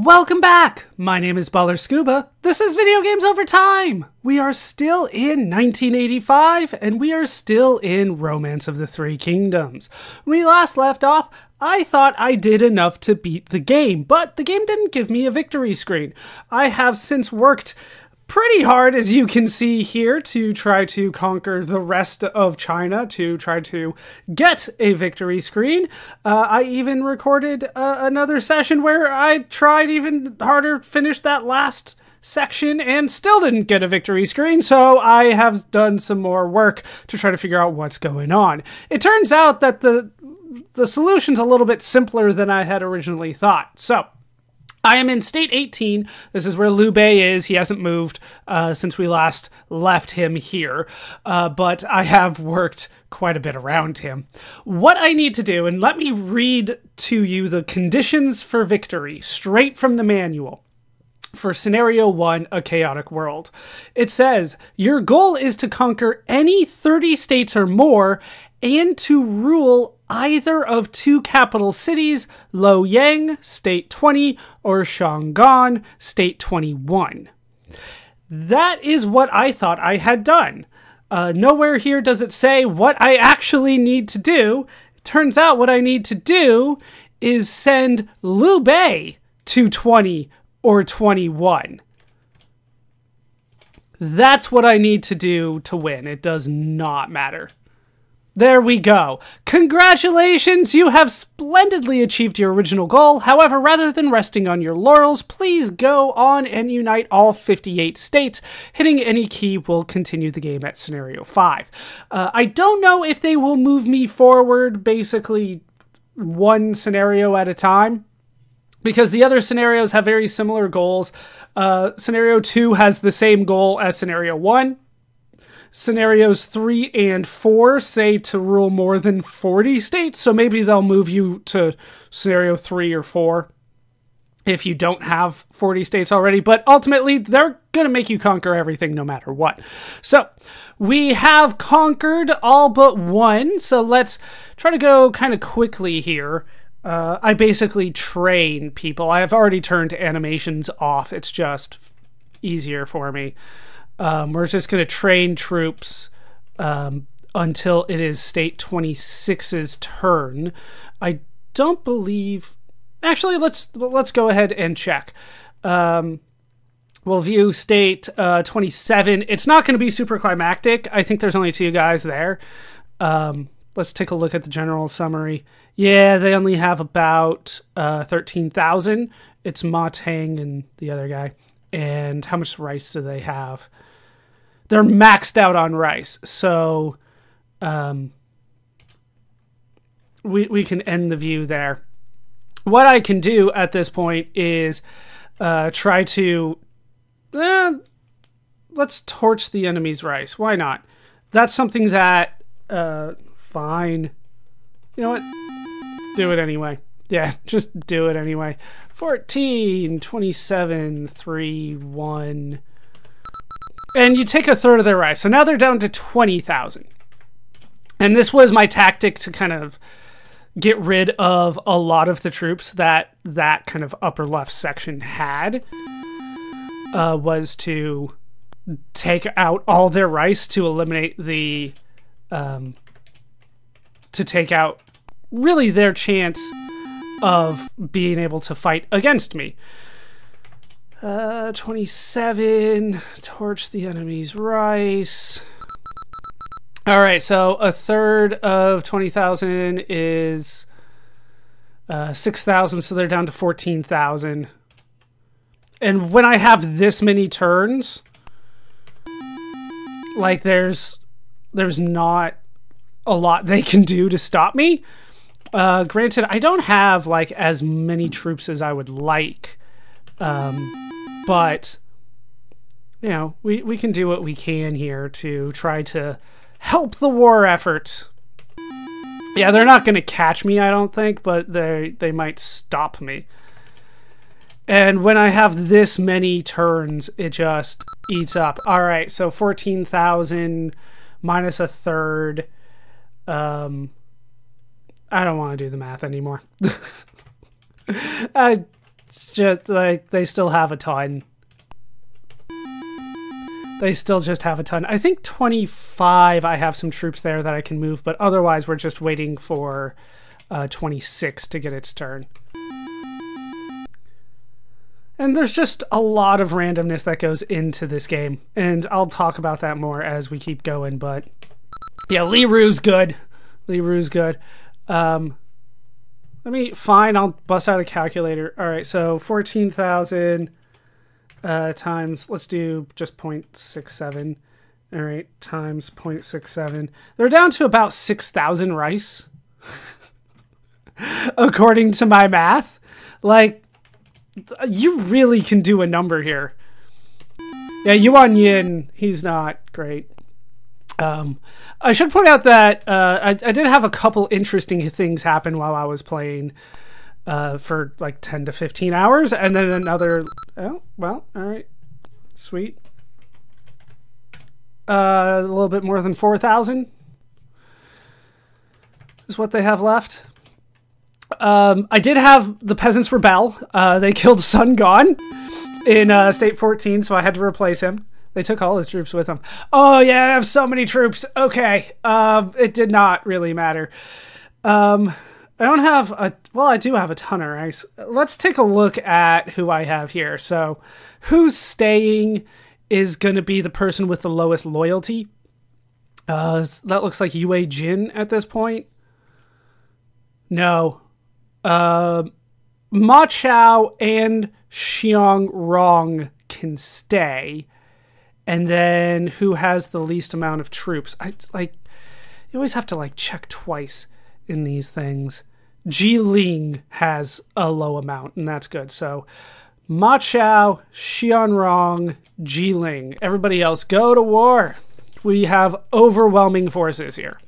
Welcome back! My name is Baller Scuba. This is Video Games Over Time! We are still in 1985, and we are still in Romance of the Three Kingdoms. When we last left off, I thought I did enough to beat the game, but the game didn't give me a victory screen. I have since worked pretty hard, as you can see here, to try to conquer the rest of China, to try to get a victory screen. I even recorded another session where I tried even harder, finished that last section, and still didn't get a victory screen, so I have done some more work to try to figure out what's going on. It turns out that the solution's a little bit simpler than I had originally thought. So I am in State 18. This is where Liu Bei is. He hasn't moved since we last left him here, but I have worked quite a bit around him. What I need to do, and let me read to you the conditions for victory straight from the manual. For Scenario 1, A Chaotic World. It says, your goal is to conquer any 30 states or more and to rule either of two capital cities, Luoyang, State 20, or Shangan, State 21. That is what I thought I had done. Nowhere here does it say what I actually need to do. It turns out what I need to do is send Liu Bei to 20 or 21. That's what I need to do to win. It does not matter. There we go. Congratulations, you have splendidly achieved your original goal. However, rather than resting on your laurels, please go on and unite all 58 states. Hitting any key will continue the game at Scenario 5. I don't know if they will move me forward basically one scenario at a time, because the other scenarios have very similar goals. Scenario 2 has the same goal as Scenario 1. Scenarios 3 and 4 say to rule more than 40 states, so maybe they'll move you to Scenario 3 or 4 if you don't have 40 states already, but ultimately they're going to make you conquer everything no matter what. So we have conquered all but one, so let's try to go kind of quickly here. I basically train people. I have already turned animations off. It's just easier for me. We're just going to train troops until it is State 26's turn. I don't believe... Actually, let's go ahead and check. We'll view State 27. It's not going to be super climactic. I think there's only 2 guys there. Let's take a look at the general summary. Yeah, they only have about 13,000. It's Ma Tang and the other guy. And how much rice do they have? They're maxed out on rice, so we can end the view there. What I can do at this point is try to... let's torch the enemy's rice. Why not? That's something that... fine. You know what? Do it anyway. Yeah, just do it anyway. 14, 27, 3, 1... And you take a third of their rice. So now they're down to 20,000. And this was my tactic to kind of get rid of a lot of the troops that kind of upper left section had. Was to take out all their rice to eliminate the... to take out really their chance of being able to fight against me. 27, torch the enemy's rice. All right, so a third of 20,000 is 6,000, so they're down to 14,000. And when I have this many turns, like there's not a lot they can do to stop me. Granted, I don't have like as many troops as I would like. But, you know, we can do what we can here to try to help the war effort. Yeah, they're not going to catch me, I don't think, but they might stop me. And when I have this many turns, it just eats up. All right, so 14,000 minus a third. I don't want to do the math anymore. It's just like they still have a ton. They still just have a ton. I think 25, I have some troops there that I can move, but otherwise we're just waiting for 26 to get its turn. And there's just a lot of randomness that goes into this game, and I'll talk about that more as we keep going, but yeah, Liru's good. Liru's good. Fine, I'll bust out a calculator. All right, so 14,000 times, let's do just 0.67. All right, times 0.67. They're down to about 6,000 rice, according to my math. Like, you really can do a number here. Yeah, Yuan Yin, he's not great. I should point out that I did have a couple interesting things happen while I was playing for like 10 to 15 hours, and then another... Oh, well, all right. Sweet. A little bit more than 4,000 is what they have left. I did have the peasants rebel. They killed Sun Gon in State 14, so I had to replace him. They took all his troops with them. Oh yeah, I have so many troops. Okay, it did not really matter. I don't have a... Well, I do have a ton of rice. Let's take a look at who I have here. So, who's staying is going to be the person with the lowest loyalty. That looks like Yue Jin at this point. No. Ma Chao and Xiong Rong can stay. And then who has the least amount of troops? You always have to like check twice in these things. Jiling has a low amount, and that's good. So Ma Chao, Xianrong, Jiling. Everybody else, go to war. We have overwhelming forces here.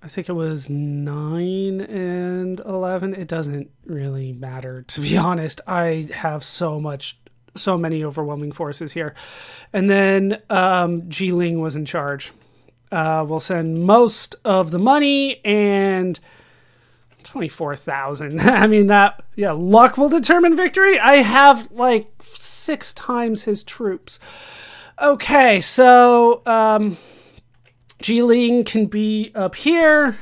I think it was 9 and 11. It doesn't really matter, to be honest. I have so many overwhelming forces here. And then Jiling was in charge. We'll send most of the money and 24,000. I mean, luck will determine victory. I have like 6 times his troops. Okay, so Jiling can be up here,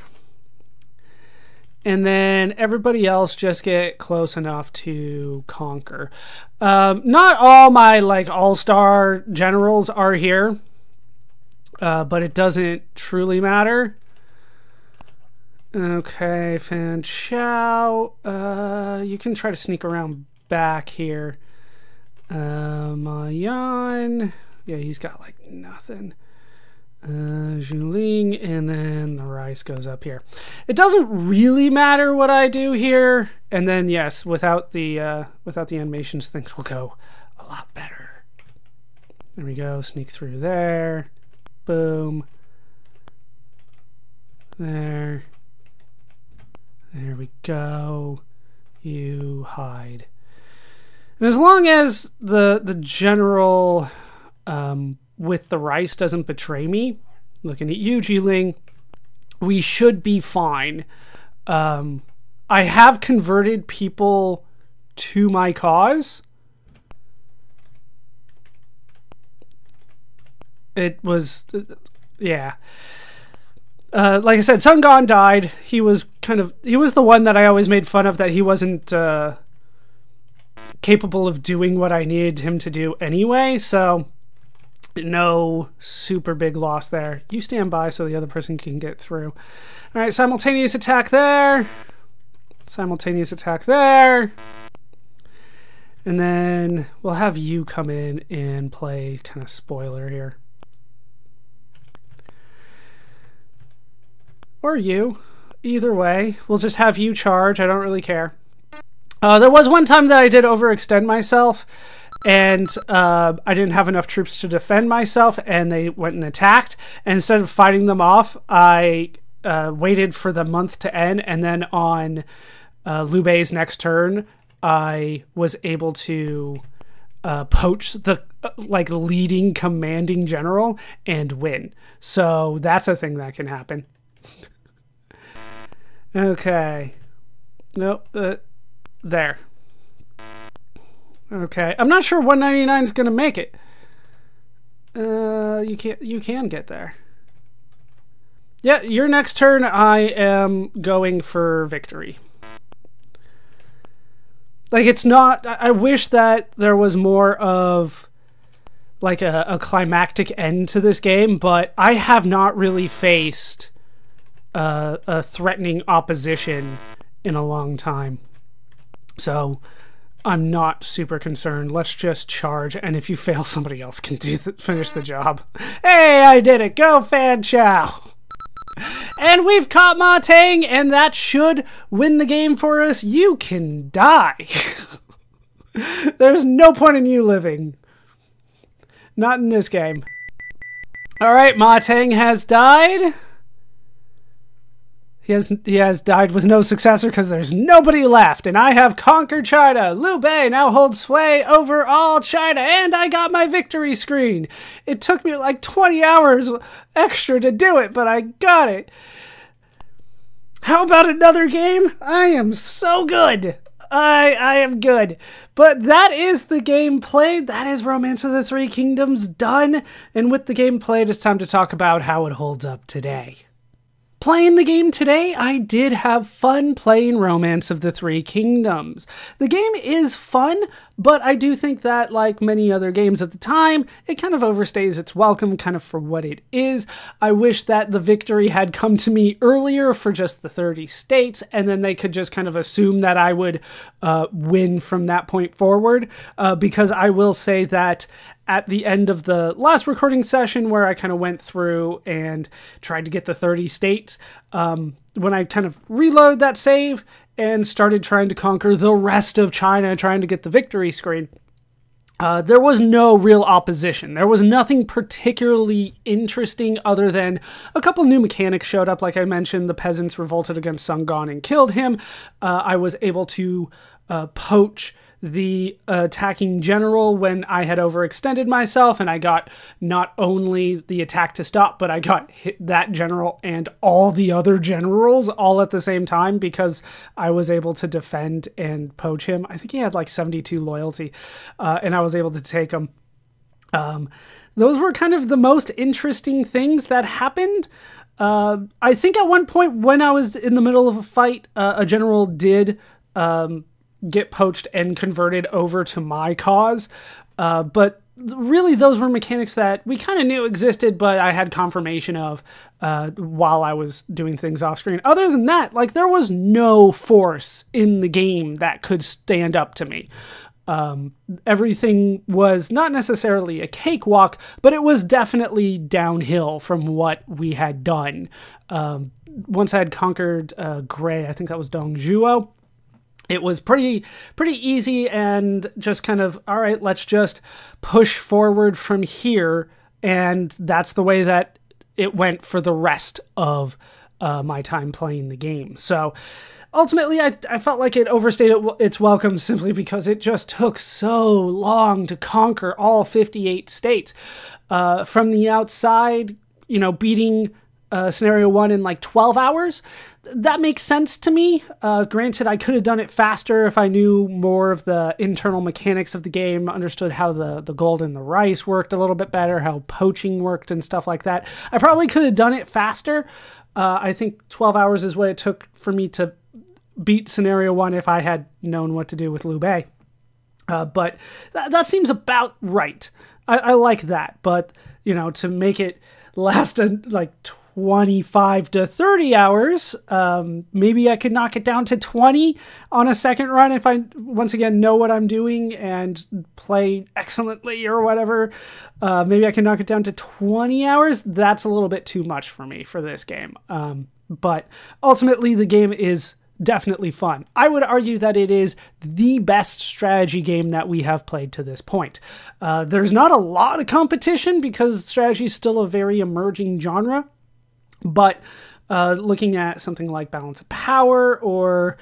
and then everybody else just get close enough to conquer. Not all my like all-star generals are here, but it doesn't truly matter. Okay, Fan Chao, you can try to sneak around back here. Ma Yan, yeah, he's got like nothing. Zhuling, and then the rice goes up here. It doesn't really matter what I do here, and then yes, without the animations, things will go a lot better. There we go. Sneak through there. Boom. There. There we go. You hide. And as long as the general with the rice doesn't betray me, looking at you, Jiling, we should be fine. I have converted people to my cause. It was, yeah. Like I said, Sun Gon died. He was the one that I always made fun of, that he wasn't capable of doing what I needed him to do anyway, so no super big loss there. You stand by so the other person can get through. All right, simultaneous attack there. Simultaneous attack there. And then we'll have you come in and play kind of spoiler here. Or you. Either way. We'll just have you charge. I don't really care. There was one time that I did overextend myself, and I didn't have enough troops to defend myself, and they went and attacked. And instead of fighting them off, I waited for the month to end, and then on Liu Bei's next turn, I was able to poach the leading commanding general and win. So that's a thing that can happen. Okay. Nope. There. Okay. I'm not sure 199 is going to make it. You can get there. Yeah, your next turn, I am going for victory. Like, it's not... I wish that there was more of, like, a climactic end to this game, but I have not really faced a threatening opposition in a long time. So, I'm not super concerned. Let's just charge, and if you fail, somebody else can finish the job. Hey, I did it! Go, Fan Chow! And we've caught Ma Teng, and that should win the game for us. You can die. There's no point in you living. Not in this game. Alright, Ma Teng has died. He has died with no successor because there's nobody left, and I have conquered China. Liu Bei now holds sway over all China, and I got my victory screen. It took me like 20 hours extra to do it, but I got it. How about another game? I am so good. I am good. But that is the game played. That is Romance of the Three Kingdoms done. And with the game played, it's time to talk about how it holds up today. Playing the game today, I did have fun playing Romance of the Three Kingdoms. The game is fun, but I do think that, like many other games at the time, it kind of overstays its welcome kind of for what it is. I wish that the victory had come to me earlier for just the 30 states, and then they could just kind of assume that I would win from that point forward, because I will say that at the end of the last recording session where I kind of went through and tried to get the 30 states, when I kind of reload that save and started trying to conquer the rest of China, trying to get the victory screen, there was no real opposition. There was nothing particularly interesting other than a couple new mechanics showed up. Like I mentioned, the peasants revolted against Sun Quan and killed him. I was able to poach the attacking general when I had overextended myself, and I got not only the attack to stop, but I got hit that general and all the other generals all at the same time because I was able to defend and poach him. I think he had like 72 loyalty, and I was able to take him. Those were kind of the most interesting things that happened. I think at one point when I was in the middle of a fight, a general did get poached and converted over to my cause. But really those were mechanics that we kind of knew existed, but I had confirmation of while I was doing things off screen. Other than that, like, there was no force in the game that could stand up to me. Everything was not necessarily a cakewalk, but it was definitely downhill from what we had done. Once I had conquered Gray, I think that was Dongzhuo, it was pretty easy and just kind of, all right, let's just push forward from here. And that's the way that it went for the rest of my time playing the game. So ultimately, I felt like it overstayed its welcome simply because it just took so long to conquer all 58 states. From the outside, you know, beating Scenario 1 in like 12 hours, that makes sense to me. Granted, I could have done it faster if I knew more of the internal mechanics of the game, understood how the gold and the rice worked a little bit better, how poaching worked and stuff like that. I probably could have done it faster. I think 12 hours is what it took for me to beat Scenario 1 if I had known what to do with Liu Bei. But that seems about right. I like that. But, you know, to make it last like 25 to 30 hours, maybe I could knock it down to 20 on a second run if I, once again, know what I'm doing and play excellently or whatever. Maybe I can knock it down to 20 hours. That's a little bit too much for me for this game. But ultimately, the game is definitely fun. I would argue that it is the best strategy game that we have played to this point. There's not a lot of competition because strategy is still a very emerging genre. But looking at something like Balance of Power or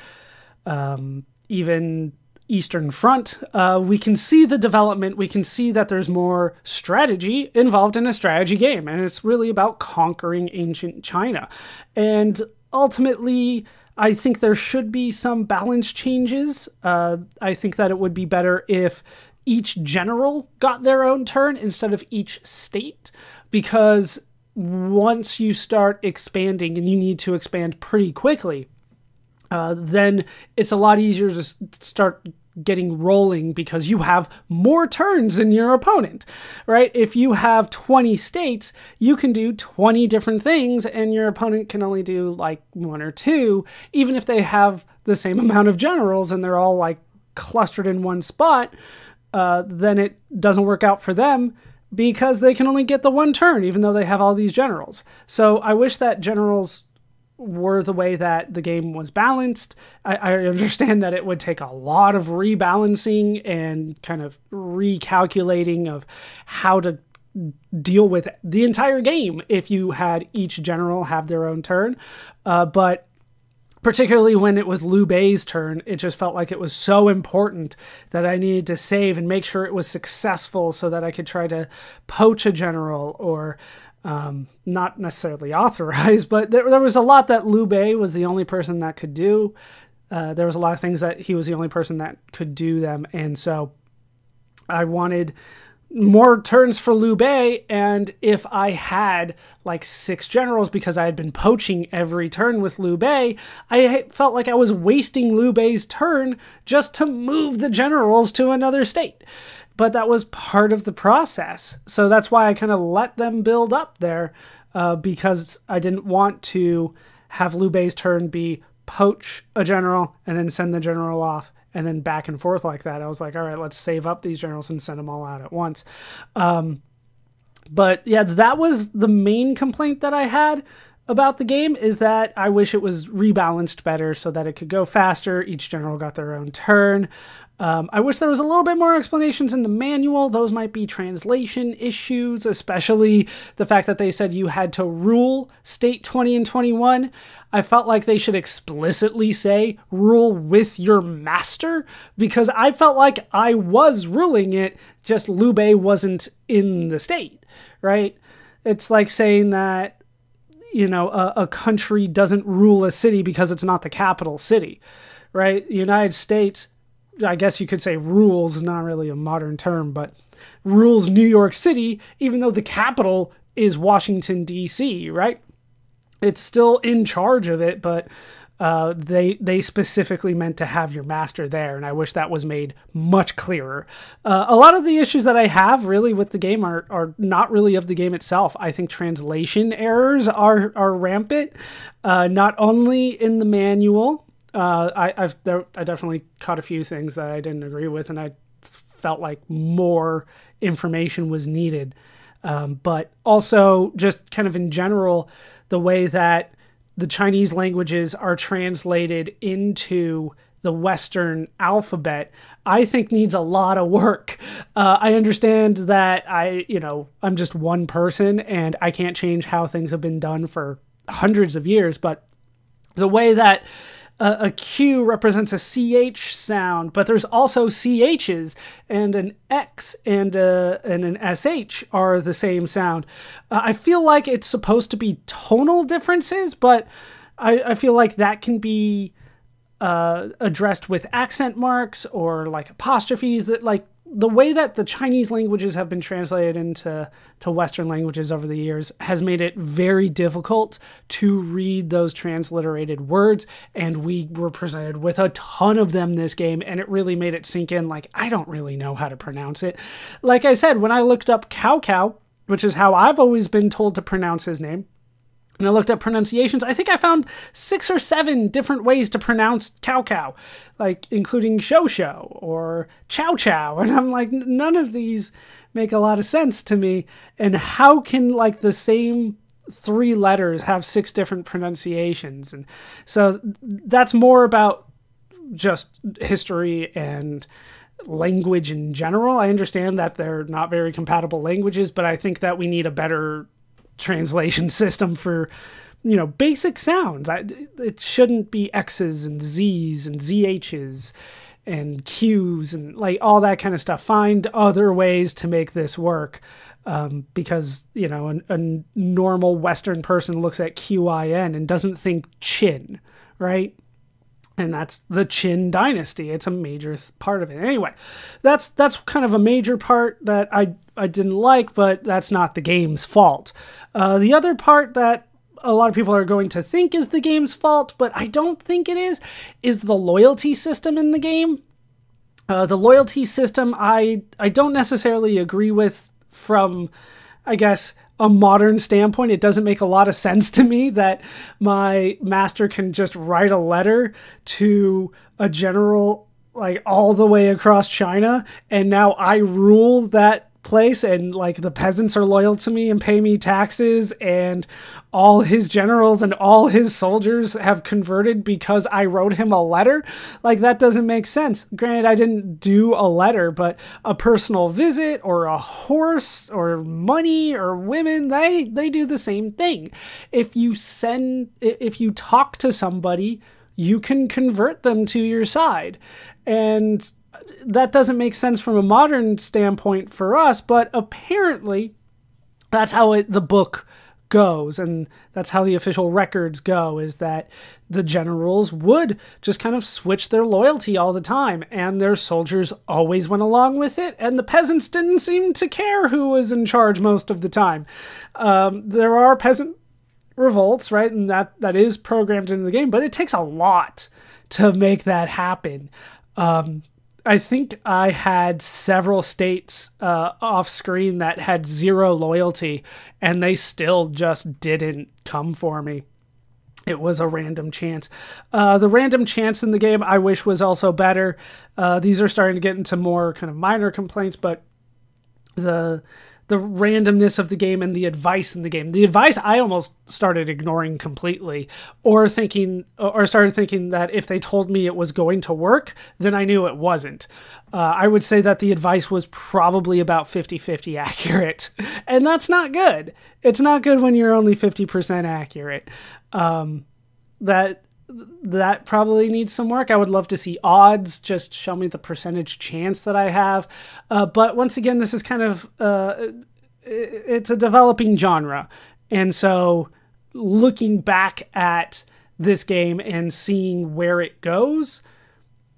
even Eastern Front, we can see the development. We can see that there's more strategy involved in a strategy game. And it's really about conquering ancient China. And ultimately, I think there should be some balance changes. I think that it would be better if each general got their own turn instead of each state, because once you start expanding, and you need to expand pretty quickly, then it's a lot easier to start getting rolling because you have more turns than your opponent, right? If you have 20 states, you can do 20 different things and your opponent can only do like 1 or 2, even if they have the same amount of generals and they're all like clustered in one spot, then it doesn't work out for them because they can only get the 1 turn, even though they have all these generals. So I wish that generals were the way that the game was balanced. I understand that it would take a lot of rebalancing and kind of recalculating of how to deal with the entire game if you had each general have their own turn. But particularly when it was Liu Bei's turn, it just felt like it was so important that I needed to save and make sure it was successful so that I could try to poach a general or not necessarily authorize, but there was a lot that Liu Bei was the only person that could do. There was a lot of things that he was the only person that could do them. And so I wanted more turns for Liu Bei. And if I had like 6 generals because I had been poaching every turn with Liu Bei, I felt like I was wasting Liu Bei's turn just to move the generals to another state. But that was part of the process. So that's why I kind of let them build up there, because I didn't want to have Liu Bei's turn be poach a general and then send the general off and then back and forth like that. I was like, all right, let's save up these generals and send them all out at once. But yeah, that was the main complaint that I had about the game, is that I wish it was rebalanced better so that it could go faster. Each general got their own turn. I wish there was a little bit more explanations in the manual. Those might be translation issues, especially the fact that they said you had to rule state 20 and 21. I felt like they should explicitly say rule with your master, because I felt like I was ruling it, just Liu Bei wasn't in the state, right? It's like saying that, you know, a country doesn't rule a city because it's not the capital city, right? The United States, I guess you could say rules is not really a modern term, but rules New York City, even though the capital is Washington, D.C., right? It's still in charge of it, but they specifically meant to have your master there, and I wish that was made much clearer. A lot of the issues that I have really with the game are not really of the game itself. I think translation errors are rampant, not only in the manual. I definitely caught a few things that I didn't agree with, and I felt like more information was needed. But also just kind of in general, the way that the Chinese languages are translated into the Western alphabet, I think needs a lot of work. I understand that I'm just one person and I can't change how things have been done for hundreds of years, but the way that a Q represents a CH sound, but there's also CHs, and an X and an SH are the same sound. I feel like it's supposed to be tonal differences, but I feel like that can be addressed with accent marks or like apostrophes. That, like, the way that the Chinese languages have been translated into Western languages over the years has made it very difficult to read those transliterated words, and we were presented with a ton of them this game, and it really made it sink in, like, I don't really know how to pronounce it. Like I said, when I looked up Cao Cao, which is how I've always been told to pronounce his name, and I looked up pronunciations, I think I found 6 or 7 different ways to pronounce Cao Cao, like including Shou Shou or Chow Chow. And I'm like, none of these make a lot of sense to me. And how can like the same 3 letters have 6 different pronunciations? And so that's more about just history and language in general. I understand that they're not very compatible languages, but I think that we need a better translation system for, basic sounds. It shouldn't be X's and Z's and ZH's and Q's and like all that kind of stuff. Find other ways to make this work, because, a normal Western person looks at QIN and doesn't think chin, right? And that's the Qin dynasty. It's a major part of it. Anyway, that's kind of a major part that I didn't like, but that's not the game's fault. The other part that a lot of people are going to think is the game's fault, but I don't think it is the loyalty system in the game. The loyalty system I don't necessarily agree with from, I guess, a modern standpoint. It doesn't make a lot of sense to me that my master can just write a letter to a general like all the way across China, and now I rule that place, and like the peasants are loyal to me and pay me taxes, and all his generals and all his soldiers have converted because I wrote him a letter. Like, that doesn't make sense. Granted, I didn't do a letter, but a personal visit or a horse or money or women, they do the same thing. If you talk to somebody, you can convert them to your side. And that doesn't make sense from a modern standpoint for us, but apparently that's how the book goes, and that's how the official records go, is that the generals would just kind of switch their loyalty all the time, and their soldiers always went along with it, and the peasants didn't seem to care who was in charge most of the time. There are peasant revolts, right, and that is programmed into the game, but it takes a lot to make that happen. I think I had several states off screen that had zero loyalty, and they still just didn't come for me. It was a random chance. The random chance in the game I wish was also better. These are starting to get into more kind of minor complaints, but the randomness of the game and the advice in the game. The advice I almost started ignoring completely, or started thinking that if they told me it was going to work, then I knew it wasn't. I would say that the advice was probably about 50-50 accurate, and that's not good. It's not good when you're only 50% accurate. That probably needs some work. I would love to see odds, just show me the percentage chance that I have. But once again, this is kind of, it's a developing genre. And so looking back at this game and seeing where it goes,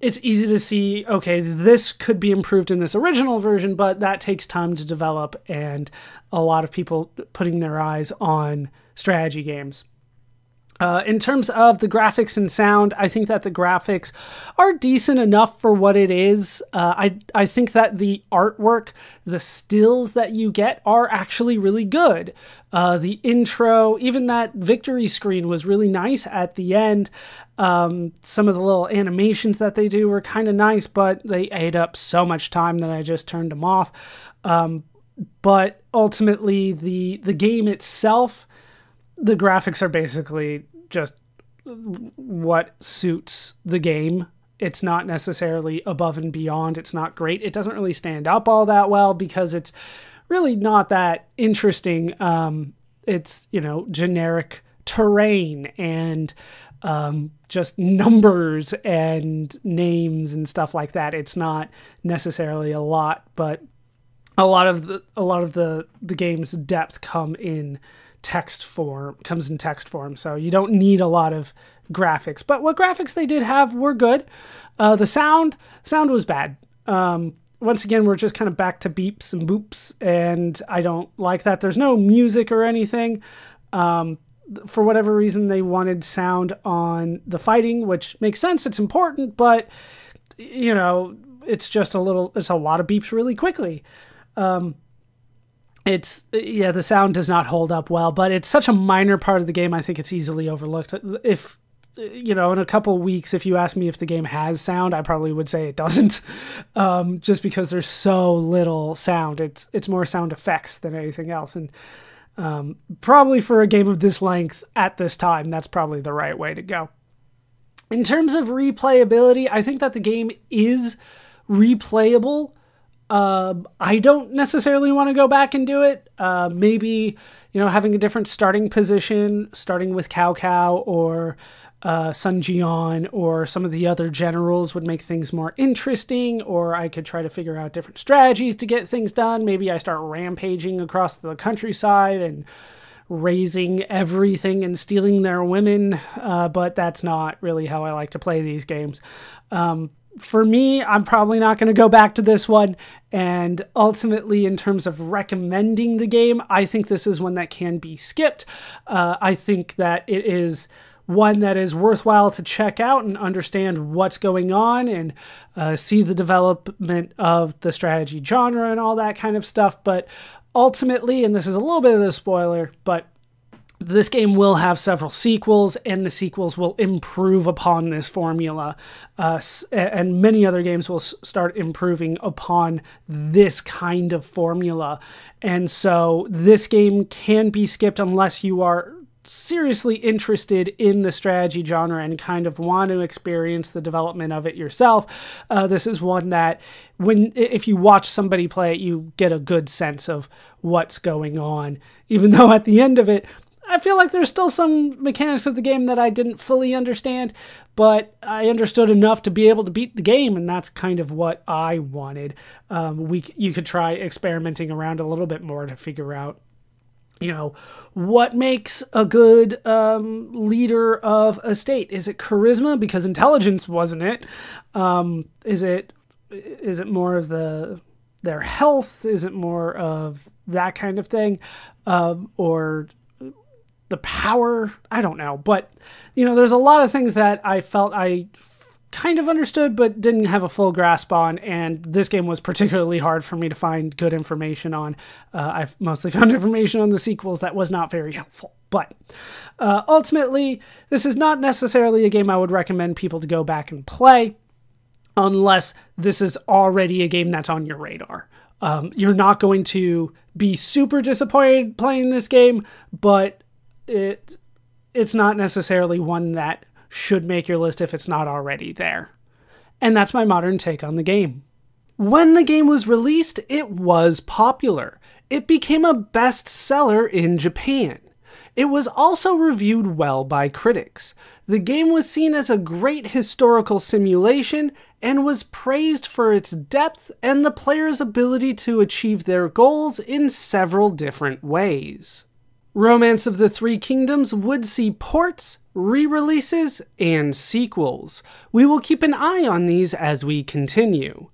it's easy to see, okay, this could be improved in this original version, but that takes time to develop, and a lot of people putting their eyes on strategy games. In terms of the graphics and sound, I think that the graphics are decent enough for what it is. I think that the artwork, the stills that you get are actually really good. The intro, even that victory screen was really nice at the end. Some of the little animations that they do were kind of nice, but they ate up so much time that I just turned them off. But ultimately, the game itself, the graphics are basically just what suits the game. It's not necessarily above and beyond. It's not great. It doesn't really stand up all that well because it's really not that interesting. It's, generic terrain and just numbers and names and stuff like that. It's not necessarily a lot, but a lot of the game's depth comes in text form, so you don't need a lot of graphics. But what graphics they did have were good. The sound was bad. Once again, we're just kind of back to beeps and boops, and I don't like that. There's no music or anything. For whatever reason, they wanted sound on the fighting, which makes sense. It's important, but it's a lot of beeps really quickly. The sound does not hold up well, but it's such a minor part of the game. I think it's easily overlooked. If, in a couple weeks, if you ask me if the game has sound, I probably would say it doesn't, just because there's so little sound. It's more sound effects than anything else. And probably for a game of this length at this time, that's probably the right way to go. In terms of replayability, I think that the game is replayable. I don't necessarily want to go back and do it. Maybe, having a different starting position, starting with Cao Cao or Sun Jian or some of the other generals would make things more interesting, or I could try to figure out different strategies to get things done. Maybe I start rampaging across the countryside and raising everything and stealing their women, but that's not really how I like to play these games. For me, I'm probably not going to go back to this one, and ultimately, in terms of recommending the game, I think this is one that can be skipped. I think that it is one that is worthwhile to check out and understand what's going on and see the development of the strategy genre and all that kind of stuff. But ultimately, and this is a little bit of a spoiler, but this game will have several sequels, and the sequels will improve upon this formula, and many other games will start improving upon this kind of formula. And so this game can be skipped unless you are seriously interested in the strategy genre and kind of want to experience the development of it yourself. This is one that if you watch somebody play it, you get a good sense of what's going on, even though at the end of it, I feel like there's still some mechanics of the game that I didn't fully understand, but I understood enough to be able to beat the game, and that's kind of what I wanted. You could try experimenting around a little bit more to figure out, what makes a good leader of a state? Is it charisma? Because intelligence wasn't it. Is it more of their health? Is it more of that kind of thing? Or the power? I don't know. But, there's a lot of things that I felt I kind of understood but didn't have a full grasp on, and this game was particularly hard for me to find good information on. I've mostly found information on the sequels that was not very helpful. But ultimately, this is not necessarily a game I would recommend people to go back and play unless this is already a game that's on your radar. You're not going to be super disappointed playing this game, but it's not necessarily one that should make your list if it's not already there. And that's my modern take on the game. When the game was released, it was popular. It became a bestseller in Japan. It was also reviewed well by critics. The game was seen as a great historical simulation and was praised for its depth and the player's ability to achieve their goals in several different ways. Romance of the Three Kingdoms would see ports, re-releases, and sequels. We will keep an eye on these as we continue.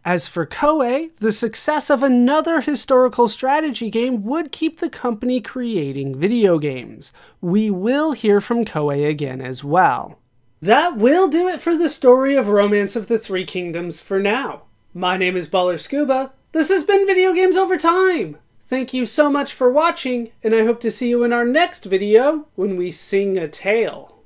As for Koei, the success of another historical strategy game would keep the company creating video games. We will hear from Koei again as well. That will do it for the story of Romance of the Three Kingdoms for now. My name is Baller Scuba. This has been Video Games Over Time. Thank you so much for watching, and I hope to see you in our next video when we sing a tale.